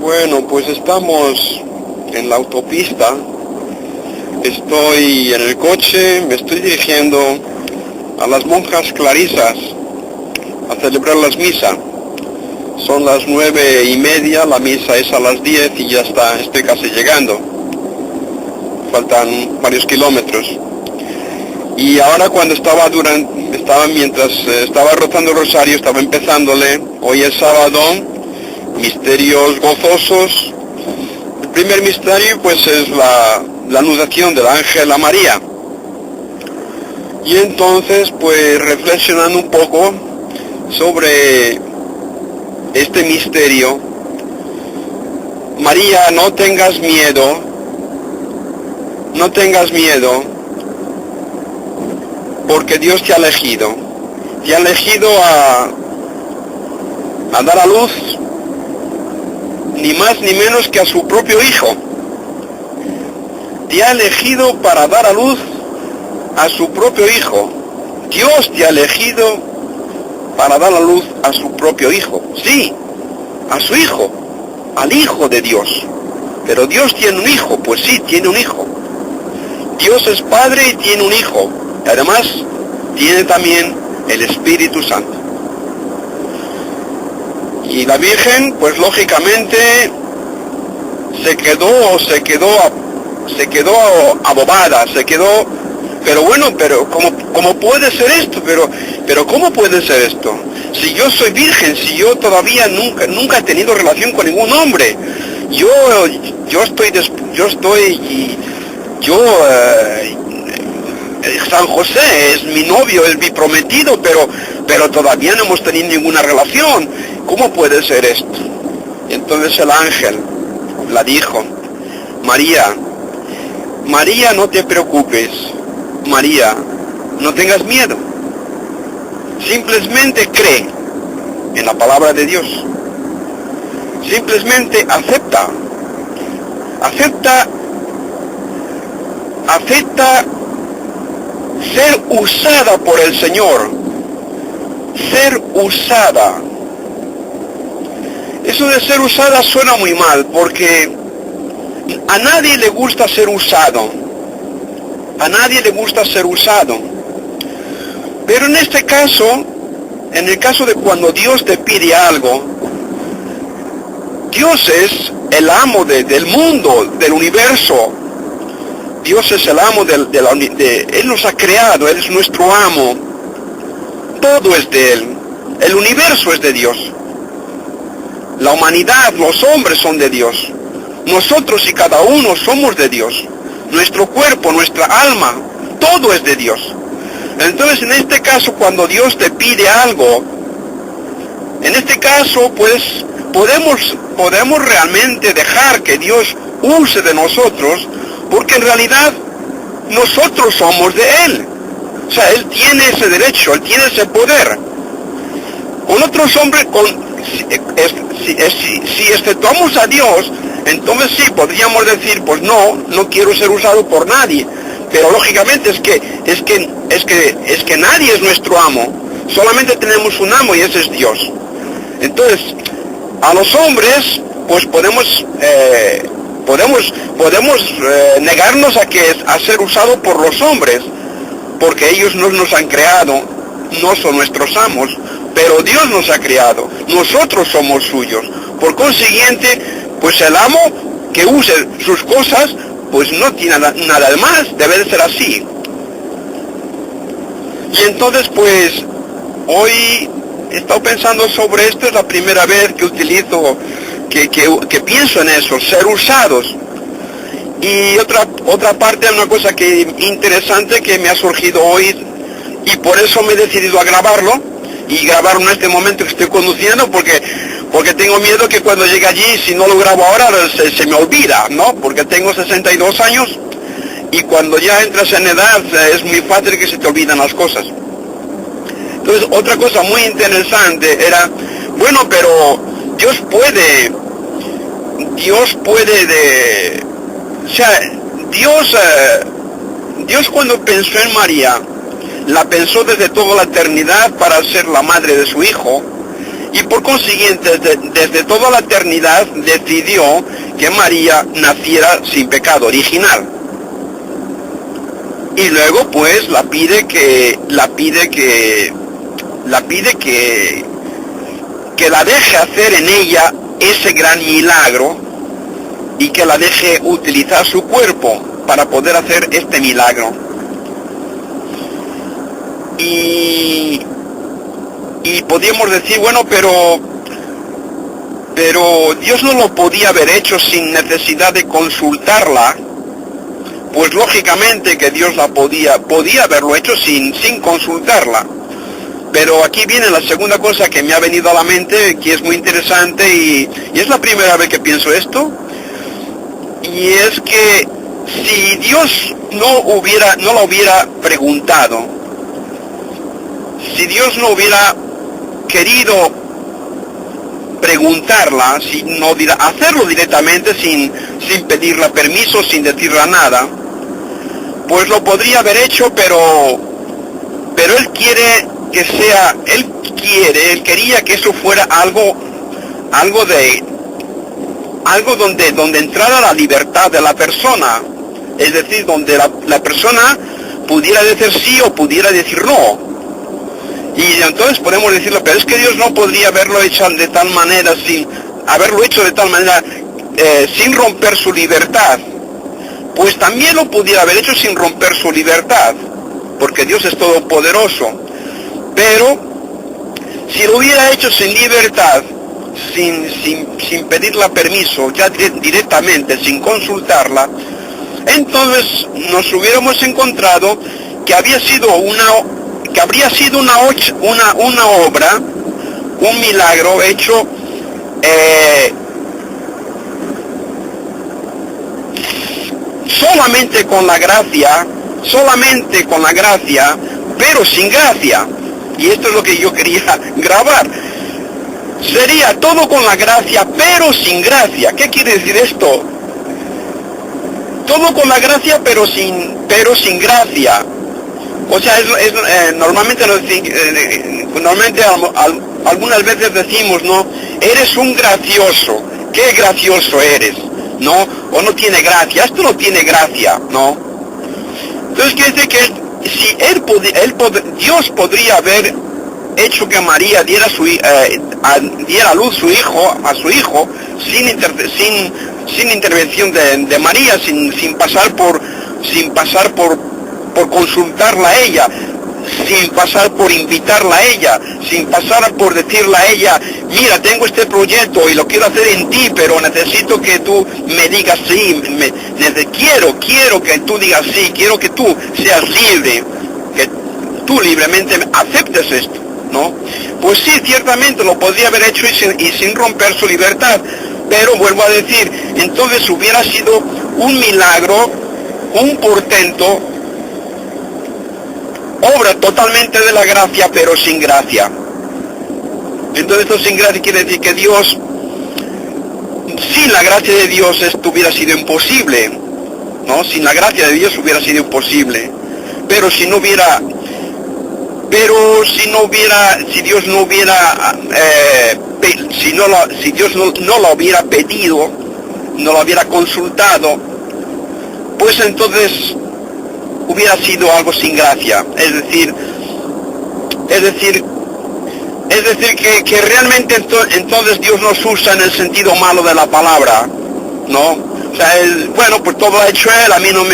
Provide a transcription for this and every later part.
Bueno, pues estamos en la autopista. Estoy en el coche, me estoy dirigiendo a las monjas clarisas a celebrar las misas. Son las 9:30, la misa es a las 10 y ya estoy casi llegando. Faltan varios kilómetros. Y ahora cuando mientras estaba rozando el rosario, estaba empezándole, hoy es sábado, misterios gozosos. El primer misterio pues es la anunciación del ángel a María. Y entonces pues reflexionando un poco sobre este misterio, María, no tengas miedo, porque Dios te ha elegido a dar a luz ni más ni menos que a su propio Hijo. Te ha elegido para dar a luz a su propio Hijo. Dios te ha elegido para dar a luz a su propio Hijo. Sí, a su Hijo, al Hijo de Dios. Pero Dios tiene un Hijo, pues sí, tiene un Hijo. Dios es Padre y tiene un Hijo. Y además, tiene también el Espíritu Santo. Y la Virgen, pues lógicamente, se quedó abobada, pero bueno, ¿cómo puede ser esto? Pero ¿cómo puede ser esto? Si yo soy virgen, si yo todavía nunca he tenido relación con ningún hombre, San José es mi novio, es mi prometido, pero todavía no hemos tenido ninguna relación. ¿Cómo puede ser esto? Y entonces el ángel la dijo: María, no te preocupes, María, no tengas miedo. Simplemente cree en la palabra de Dios. Simplemente acepta ser usada por el Señor. Ser usada. Eso de ser usada suena muy mal, porque a nadie le gusta ser usado. A nadie le gusta ser usado. Pero en este caso, en el caso de cuando Dios te pide algo, Dios es el amo del mundo, del universo. Dios es el amo Él nos ha creado, Él es nuestro amo. Todo es de Él. El universo es de Dios. La humanidad, los hombres son de Dios. Nosotros y cada uno somos de Dios. Nuestro cuerpo, nuestra alma, todo es de Dios. Entonces, en este caso, cuando Dios te pide algo, en este caso, pues, podemos realmente dejar que Dios use de nosotros, porque en realidad nosotros somos de Él. O sea, Él tiene ese derecho, Él tiene ese poder. Con otros hombres, si exceptuamos a Dios, entonces sí, podríamos decir, pues no quiero ser usado por nadie. Pero lógicamente es que nadie es nuestro amo. Solamente tenemos un amo y ese es Dios. Entonces, a los hombres, pues podemos negarnos a ser usados por los hombres, porque ellos no nos han creado, no son nuestros amos, pero Dios nos ha creado, nosotros somos suyos. Por consiguiente, pues el amo que use sus cosas, pues no tiene nada de más, debe de ser así. Y entonces, pues, hoy he estado pensando sobre esto, es la primera vez que utilizo, que pienso en eso, ser usados. Y otra parte, una cosa interesante que me ha surgido hoy, y por eso me he decidido a grabarlo, y grabarlo en este momento que estoy conduciendo, porque tengo miedo que cuando llegue allí, si no lo grabo ahora, se me olvida, ¿no? Porque tengo 62 años, y cuando ya entras en edad, es muy fácil que se te olvidan las cosas. Entonces, otra cosa muy interesante era, bueno, pero Dios puede o sea, Dios cuando pensó en María, la pensó desde toda la eternidad para ser la madre de su Hijo, y por consiguiente desde toda la eternidad decidió que María naciera sin pecado original. Y luego pues la pide que la deje hacer en ella ese gran milagro y que la deje utilizar su cuerpo para poder hacer este milagro. Y podríamos decir, bueno, pero Dios no lo podía haber hecho sin necesidad de consultarla. Pues lógicamente que Dios la podía haberlo hecho sin consultarla. Pero aquí viene la segunda cosa que me ha venido a la mente, que es muy interesante, y es la primera vez que pienso esto, y es que si Dios no la hubiera preguntado, si Dios no hubiera querido preguntarla, hacerlo directamente sin pedirle permiso, sin decirle nada, pues lo podría haber hecho, pero Él quería que eso fuera algo donde entrara la libertad de la persona, es decir, donde la persona pudiera decir sí o pudiera decir no. Y entonces podemos decirlo, pero es que Dios no podría haberlo hecho de tal manera, sin romper su libertad. Pues también lo pudiera haber hecho sin romper su libertad, porque Dios es todopoderoso. Pero si lo hubiera hecho sin libertad, sin pedirle permiso, ya directamente, sin consultarla, entonces nos hubiéramos encontrado que habría sido una obra, un milagro hecho solamente con la gracia, pero sin gracia. Y esto es lo que yo quería grabar. Sería todo con la gracia, pero sin gracia. ¿Qué quiere decir esto? Todo con la gracia, pero sin gracia. O sea, normalmente algunas veces decimos, ¿no? Eres un gracioso. ¿Qué gracioso eres? ¿No? O no tiene gracia. Esto no tiene gracia, ¿no? Entonces quiere decir que si Dios podría haber hecho que María diera a luz a su hijo sin intervención de María, sin pasar por consultarla a ella, sin pasar por invitarla a ella, sin pasar por decirle a ella, mira, tengo este proyecto y lo quiero hacer en ti, pero necesito que tú me digas sí, quiero que tú digas sí, quiero que tú seas libre, que tú libremente aceptes esto, ¿no? Pues sí, ciertamente lo podría haber hecho y sin romper su libertad, pero vuelvo a decir, entonces hubiera sido un milagro, un portento, obra totalmente de la gracia, pero sin gracia. Entonces esto sin gracia quiere decir que Dios, sin la gracia de Dios esto hubiera sido imposible, ¿no? Sin la gracia de Dios hubiera sido imposible. Pero si Dios no lo hubiera pedido, no lo hubiera consultado, pues entonces hubiera sido algo sin gracia. Es decir que realmente entonces Dios nos usa en el sentido malo de la palabra, ¿no? O sea, bueno, pues todo lo ha hecho Él, a mí no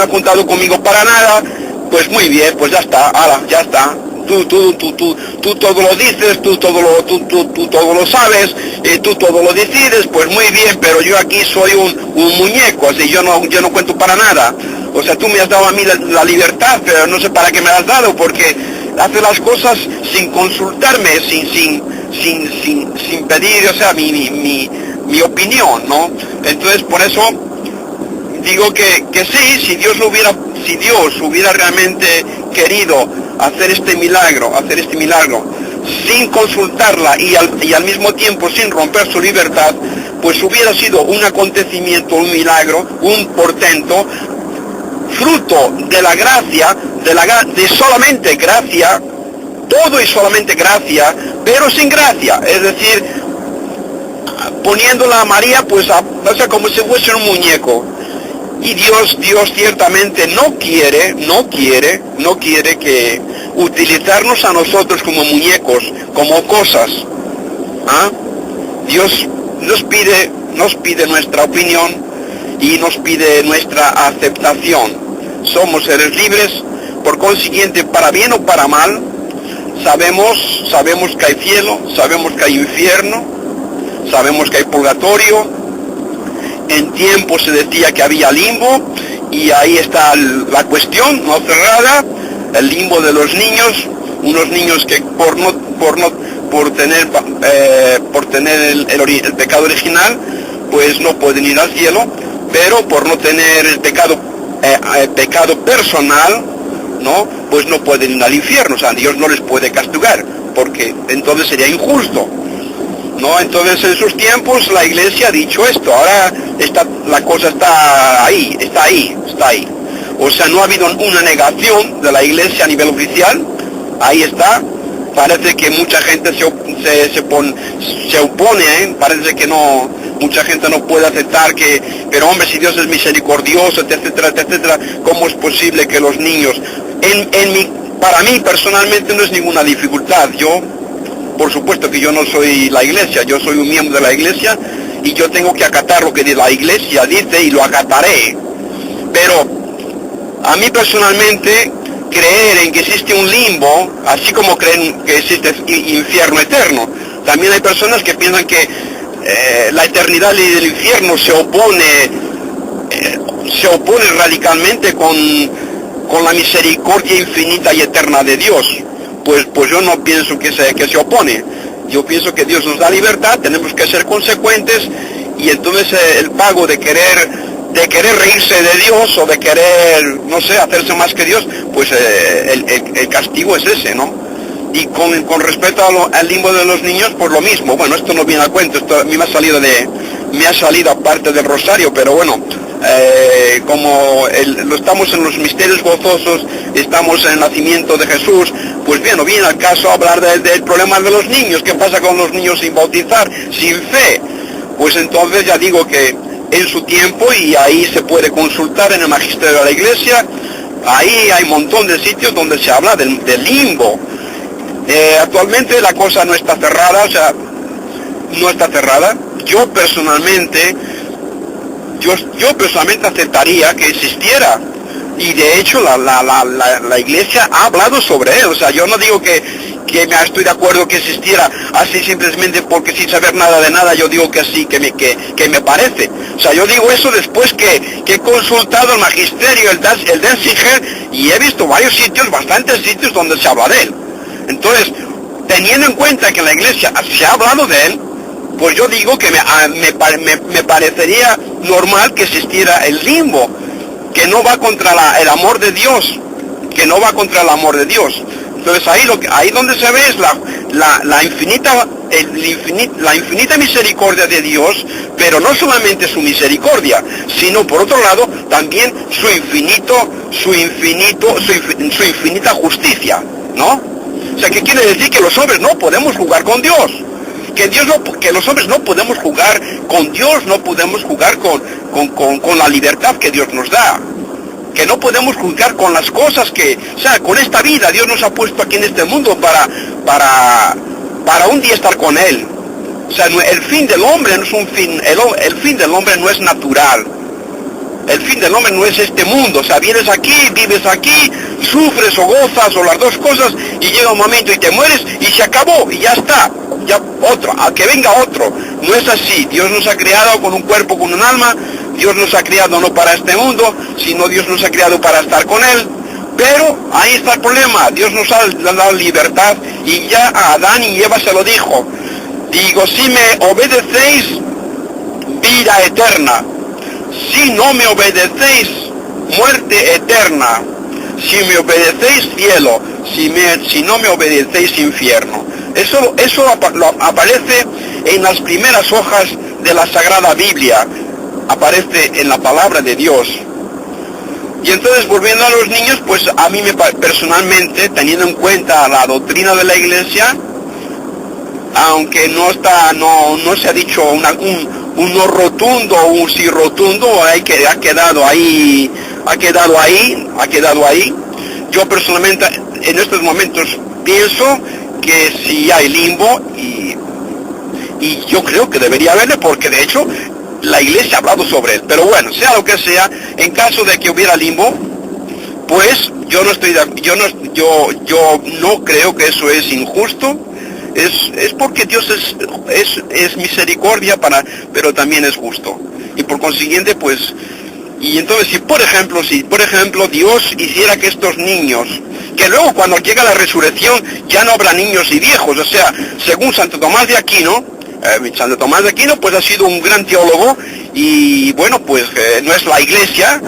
ha contado conmigo para nada, pues muy bien, pues ya está, ya está. Tú todo lo dices, tú todo lo sabes, tú todo lo decides, pues muy bien, pero yo aquí soy un muñeco, así yo no cuento para nada. O sea, tú me has dado a mí la libertad, pero no sé para qué me la has dado, porque hace las cosas sin consultarme, sin pedir, o sea, mi opinión, ¿no? Entonces, por eso digo que sí, si Dios hubiera realmente querido hacer este milagro, sin consultarla y al mismo tiempo sin romper su libertad, pues hubiera sido un acontecimiento, un milagro, un portento, fruto de la gracia, de solamente gracia, todo y solamente gracia, pero sin gracia, es decir, poniéndola a María, pues, o sea, como si fuese un muñeco. Y Dios ciertamente no quiere que utilizarnos a nosotros como muñecos, como cosas. ¿Ah? Dios nos pide nuestra opinión y nos pide nuestra aceptación. Somos seres libres, por consiguiente, para bien o para mal, sabemos que hay cielo, sabemos que hay infierno, sabemos que hay purgatorio. En tiempo se decía que había limbo, y ahí está la cuestión no cerrada, el limbo de los niños, unos niños que por tener el pecado original, pues no pueden ir al cielo, pero por no tener el pecado personal, no, pues no pueden ir al infierno. O sea, Dios no les puede castigar, porque entonces sería injusto. ¿No? Entonces en sus tiempos la Iglesia ha dicho esto, ahora la cosa está ahí. O sea, no ha habido una negación de la Iglesia a nivel oficial, ahí está. Parece que mucha gente se opone, parece que no, mucha gente no puede aceptar pero hombre, si Dios es misericordioso, etcétera, ¿cómo es posible que los niños? Para mí personalmente no es ninguna dificultad. Por supuesto que yo no soy la Iglesia, yo soy un miembro de la Iglesia y yo tengo que acatar lo que la Iglesia dice y lo acataré. Pero a mí personalmente creer en que existe un limbo, así como creen que existe infierno eterno, también hay personas que piensan que la eternidad y el infierno se opone radicalmente con la misericordia infinita y eterna de Dios. Pues yo no pienso que se opone. Yo pienso que Dios nos da libertad, tenemos que ser consecuentes, y entonces el pago de querer reírse de Dios o de querer, no sé, hacerse más que Dios, pues el castigo es ese, ¿no? Y con respecto al limbo de los niños, pues lo mismo. Bueno, esto no viene a cuento, esto a mí me ha salido aparte del rosario, pero bueno, como estamos en los misterios gozosos, estamos en el nacimiento de Jesús, pues bien, no viene al caso hablar del problema de los niños. ¿Qué pasa con los niños sin bautizar, sin fe? Pues entonces ya digo que en su tiempo, y ahí se puede consultar en el magisterio de la Iglesia, ahí hay un montón de sitios donde se habla del limbo. Actualmente la cosa no está cerrada, o sea, no está cerrada. Yo personalmente aceptaría que existiera, y de hecho la Iglesia ha hablado sobre él. O sea, yo no digo que estoy de acuerdo que existiera así simplemente porque sin saber nada de nada, yo digo que sí, que me parece. O sea, yo digo eso después que he consultado el magisterio, el Denzinger, y he visto bastantes sitios donde se habla de él. Entonces, teniendo en cuenta que en la Iglesia se ha hablado de él, pues yo digo que me parecería normal que existiera el limbo, que no va contra el amor de Dios, Entonces ahí donde se ve es la infinita misericordia de Dios, pero no solamente su misericordia, sino por otro lado también su infinita justicia, ¿no? O sea, ¿qué quiere decir? Que los hombres no podemos jugar con Dios. Que los hombres no podemos jugar con Dios, no podemos jugar con la libertad que Dios nos da. Que no podemos jugar con las cosas o sea, con esta vida. Dios nos ha puesto aquí en este mundo para un día estar con Él. O sea, el fin del hombre no es un fin, el fin del hombre no es natural. El fin del hombre no es este mundo. O sea, vienes aquí, vives aquí, sufres o gozas o las dos cosas, y llega un momento y te mueres y se acabó y ya está. Ya otro, a que venga otro. No es así. Dioos nos ha creado con un cuerpo, con un alma. Dios nos ha creado no para este mundo, sino Dios nos ha creado para estar con Él. Pero ahí está el problema. Dios nos ha dado libertad, y ya a Adán y Eva se lo dijo. Digo, si me obedecéis, vida eterna. Si no me obedecéis, muerte eterna. Si me obedecéis, cielo. Si no me obedecéis, infierno. Eso aparece en las primeras hojas de la Sagrada Biblia. Aparece en la palabra de Dios. Y entonces, volviendo a los niños, pues a mí personalmente, teniendo en cuenta la doctrina de la Iglesia, aunque no se ha dicho un no rotundo o un sí rotundo, ha quedado ahí. Yo personalmente en estos momentos pienso que sí hay limbo, y yo creo que debería haberle, porque de hecho la Iglesia ha hablado sobre él. Pero bueno, sea lo que sea, en caso de que hubiera limbo, pues yo no creo que eso es injusto. Es porque Dios es misericordia pero también es justo. Y por consiguiente, pues, y entonces si por ejemplo Dios hiciera que estos niños, que luego cuando llega la resurrección ya no habrá niños y viejos, o sea, según Santo Tomás de Aquino, pues ha sido un gran teólogo, y bueno, pues no es la Iglesia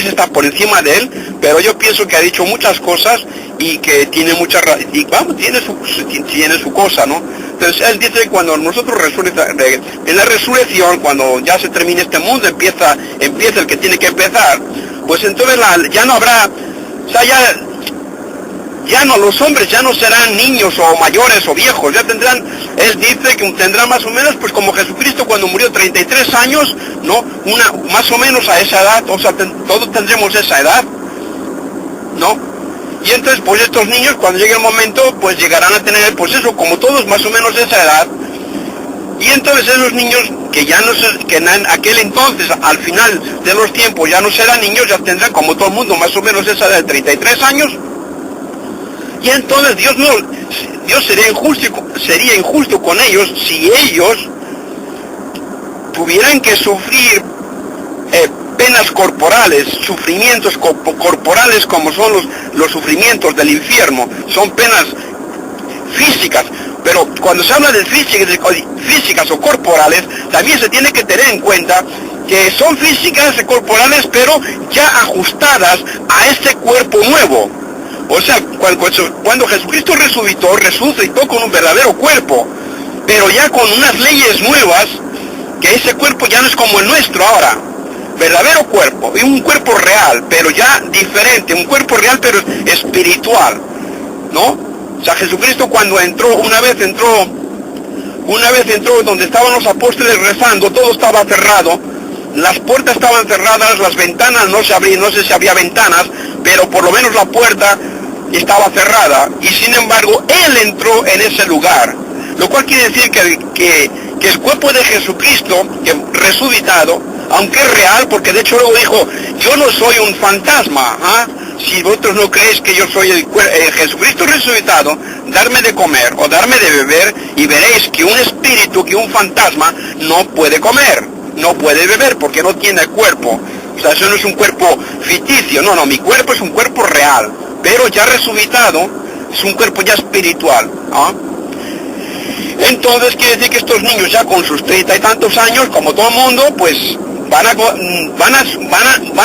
está por encima de él, pero yo pienso que ha dicho muchas cosas y que tiene tiene su cosa, ¿no? Entonces él dice que cuando nosotros en la resurrección, cuando ya se termine este mundo, empieza el que tiene que empezar, pues entonces ya no habrá, o sea, los hombres ya no serán niños o mayores o viejos, él dice que tendrán más o menos, pues como Jesucristo cuando murió, 33 años, ¿no? Más o menos a esa edad, o sea, todos tendremos esa edad, ¿no? Y entonces, pues estos niños, cuando llegue el momento, pues llegarán a tener, pues eso, como todos, más o menos esa edad. Y entonces esos niños, que en aquel entonces, al final de los tiempos, ya no serán niños, ya tendrán, como todo el mundo, más o menos esa edad de 33 años. Y entonces Dios sería injusto con ellos si ellos tuvieran que sufrir penas corporales, sufrimientos corporales, como son los sufrimientos del infierno. Son penas físicas, pero cuando se habla de físicas o corporales, también se tiene que tener en cuenta que son físicas y corporales, pero ya ajustadas a ese cuerpo nuevo. O sea, cuando Jesucristo resucitó con un verdadero cuerpo, pero ya con unas leyes nuevas, que ese cuerpo ya no es como el nuestro ahora. Verdadero cuerpo, y un cuerpo real, pero ya diferente, un cuerpo real pero espiritual, ¿no? O sea, Jesucristo cuando una vez entró donde estaban los apóstoles rezando, todo estaba cerrado, las puertas estaban cerradas, las ventanas no se abrían, no sé si había ventanas, pero por lo menos la puerta estaba cerrada, y sin embargo Él entró en ese lugar, lo cual quiere decir que el cuerpo de Jesucristo, que resucitado, aunque es real, porque de hecho luego dijo, yo no soy un fantasma, si vosotros no creéis que yo soy el Jesucristo resucitado, darme de comer o darme de beber, y veréis que un espíritu, que un fantasma, no puede comer, no puede beber, porque no tiene cuerpo. O sea, eso no es un cuerpo ficticio, no, mi cuerpo es un cuerpo real, pero ya resucitado, es un cuerpo ya espiritual. Entonces quiere decir que estos niños ya con sus 30 y tantos años, como todo el mundo, pues van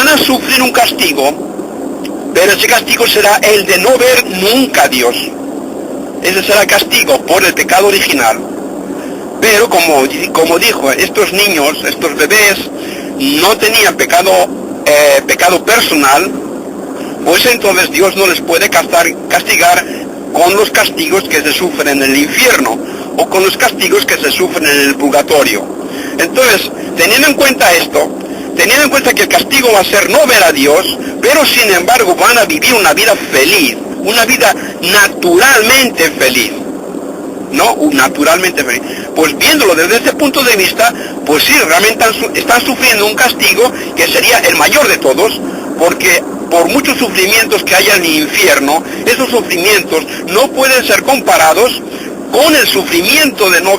a sufrir un castigo, pero ese castigo será el de no ver nunca a Dios. Ese será el castigo por el pecado original. Pero como dijo, estos niños, estos bebés, no tenían pecado personal, pues entonces Dios no les puede castigar con los castigos que se sufren en el infierno, o con los castigos que se sufren en el purgatorio. Entonces, teniendo en cuenta esto, teniendo en cuenta que el castigo va a ser no ver a Dios, pero sin embargo van a vivir una vida feliz, una vida naturalmente feliz, ¿no? Naturalmente feliz. Pues viéndolo desde este punto de vista, pues sí, realmente están sufriendo un castigo que sería el mayor de todos, porque por muchos sufrimientos que haya en el infierno, esos sufrimientos no pueden ser comparados con el sufrimiento de no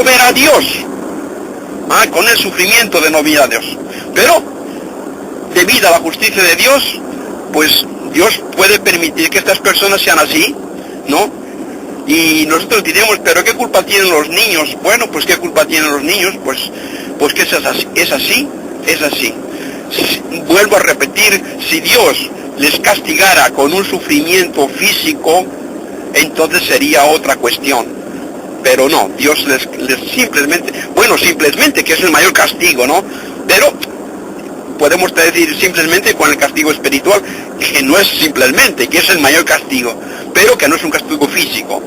ver a Dios. Con el sufrimiento de no ver a Dios. Pero, debido a la justicia de Dios, pues Dios puede permitir que estas personas sean así, ¿no? Y nosotros diremos, ¿pero qué culpa tienen los niños? Bueno, pues ¿qué culpa tienen los niños? Pues que es así. Vuelvo a repetir, si Dios les castigara con un sufrimiento físico, entonces sería otra cuestión. Pero no, Dios les simplemente, que es el mayor castigo, ¿no? Pero podemos decir simplemente con el castigo espiritual, que no es simplemente, que es el mayor castigo, pero que no es un castigo físico,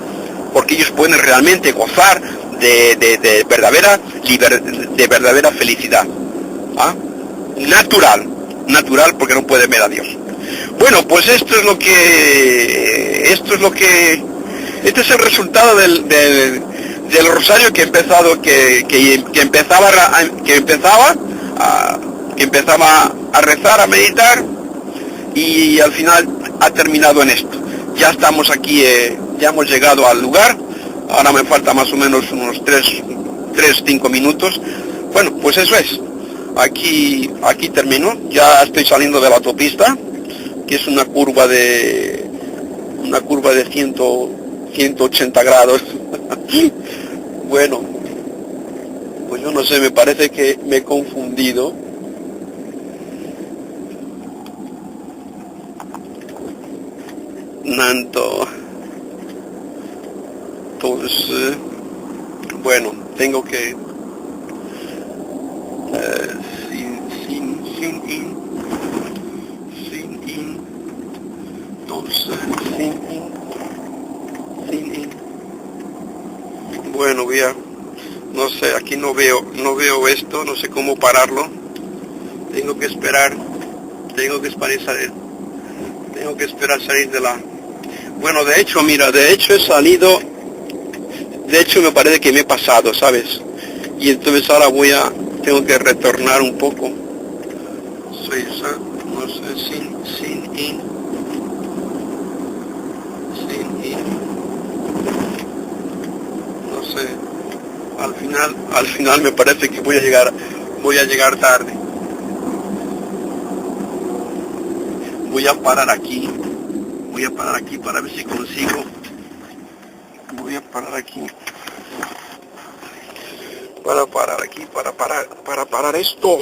porque ellos pueden realmente gozar de verdadera felicidad. ¿Ah? Natural, porque no pueden ver a Dios. Bueno, pues este es el resultado del rosario que he empezado, que empezaba a rezar, a meditar, y al final ha terminado en esto. Ya estamos aquí, ya hemos llegado al lugar. Ahora me falta más o menos unos 3-5 minutos. Bueno, pues eso es. Aquí termino. Ya estoy saliendo de la autopista, que es una curva de 180 grados. Bueno, pues yo no sé, me parece que me he confundido. Entonces, bueno, tengo que bueno, no sé, aquí no veo esto, no sé cómo pararlo. Tengo que esperar salir de la... Bueno, de hecho he salido, me parece que me he pasado, ¿sabes? Y entonces ahora tengo que retornar un poco. No sé, sin in. No sé. Al final me parece que voy a llegar tarde. Voy a parar aquí para ver si consigo. Voy a parar aquí para parar esto.